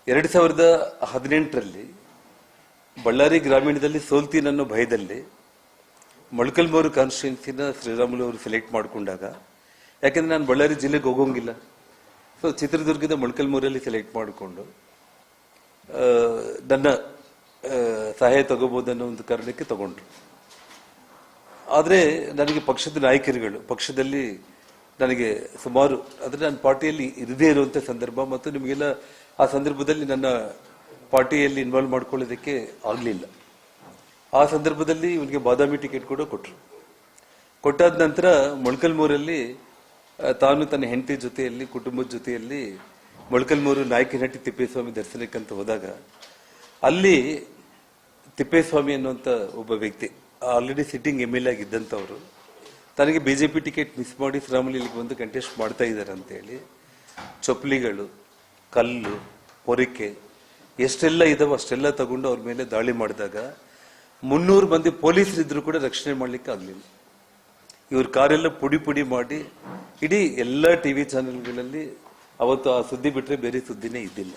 2018ರಲ್ಲಿ ಬಳ್ಳಾರಿ ಗ್ರಾಮೀಣದಲ್ಲಿ ಸೋಲ್ತೀನಿ ಅನ್ನೋ ಭಯದಲ್ಲಿ ಮೊಳಕಲ್ಮೂರು ಕಾನ್ಸ್ಟಿಟ್ಯೂನ್ಸಿನ ಶ್ರೀರಾಮುಲು ಅವರು ಸೆಲೆಕ್ಟ್ ಮಾಡಿಕೊಂಡಾಗ, ಯಾಕೆಂದ್ರೆ ನಾನು ಬಳ್ಳಾರಿ ಜಿಲ್ಲೆಗೆ ಹೋಗೋಂಗಿಲ್ಲ, ಸೊ ಚಿತ್ರದುರ್ಗದ ಮೊಳಕಲ್ಮೂರಲ್ಲಿ ಸೆಲೆಕ್ಟ್ ಮಾಡಿಕೊಂಡು ನನ್ನ ಸಹಾಯ ತಗೋಬಹುದನ್ನೋ ಒಂದು ಕಾರಣಕ್ಕೆ ತಗೊಂಡ್ರು. ಆದರೆ ನನಗೆ ಪಕ್ಷದ ನಾಯಕರುಗಳು, ಪಕ್ಷದಲ್ಲಿ ನನಗೆ ಸುಮಾರು ಅಂದರೆ ನನ್ನ ಪಾರ್ಟಿಯಲ್ಲಿ ಇರದೇ ಇರುವಂಥ ಸಂದರ್ಭ, ಮತ್ತು ನಿಮಗೆಲ್ಲ ಆ ಸಂದರ್ಭದಲ್ಲಿ ನನ್ನ ಪಾರ್ಟಿಯಲ್ಲಿ ಇನ್ವಾಲ್ವ್ ಮಾಡ್ಕೊಳ್ಳೋದಕ್ಕೆ ಆಗಲಿಲ್ಲ. ಆ ಸಂದರ್ಭದಲ್ಲಿ ಇವನಿಗೆ ಬಾದಾಮಿ ಟಿಕೆಟ್ ಕೂಡ ಕೊಟ್ಟರು. ಕೊಟ್ಟಾದ ನಂತರ ಮೊಳಕಲ್ಮೂರಲ್ಲಿ ತಾನು ತನ್ನ ಹೆಂಡತಿ ಜೊತೆಯಲ್ಲಿ, ಕುಟುಂಬದ ಜೊತೆಯಲ್ಲಿ ಮೊಳಕಲ್ಮೂರು ನಾಯಕನಹಟ್ಟಿ ತಿಪ್ಪೇಸ್ವಾಮಿ ದರ್ಶನಕ್ಕಂತ ಹೋದಾಗ, ಅಲ್ಲಿ ತಿಪ್ಪೇಸ್ವಾಮಿ ಅನ್ನುವಂಥ ಒಬ್ಬ ವ್ಯಕ್ತಿ ಆಲ್ರೆಡಿ ಸಿಟ್ಟಿಂಗ್ MLA ಆಗಿದ್ದಂಥವ್ರು ತನಗೆ BJP ಟಿಕೆಟ್ ಮಿಸ್ ಮಾಡಿ ಶ್ರೀರಾಮುಲು ಇಲ್ಲಿಗೆ ಬಂದು ಕಂಟೆಸ್ಟ್ ಮಾಡ್ತಾ ಇದ್ದಾರೆ ಅಂತೇಳಿ ಚೊಪ್ಲಿಗಳು, ಕಲ್ಲು, ಪೊರಿಕೆ ಎಷ್ಟೆಲ್ಲ ಇದಾವೆ ಅಷ್ಟೆಲ್ಲ ತಗೊಂಡು ಅವ್ರ ಮೇಲೆ ದಾಳಿ ಮಾಡಿದಾಗ 300 ಮಂದಿ ಪೊಲೀಸರಿದ್ರು ಕೂಡ ರಕ್ಷಣೆ ಮಾಡ್ಲಿಕ್ಕೆ ಆಗಲಿಲ್ಲ. ಇವ್ರ ಕಾರೆಲ್ಲ ಪುಡಿ ಪುಡಿ ಮಾಡಿ ಇಡೀ ಎಲ್ಲ TV ಚಾನೆಲ್ಗಳಲ್ಲಿ ಅವತ್ತು ಆ ಸುದ್ದಿ ಬಿಟ್ಟರೆ ಬೇರೆ ಸುದ್ದಿನೇ ಇದ್ದಿಲ್ಲ.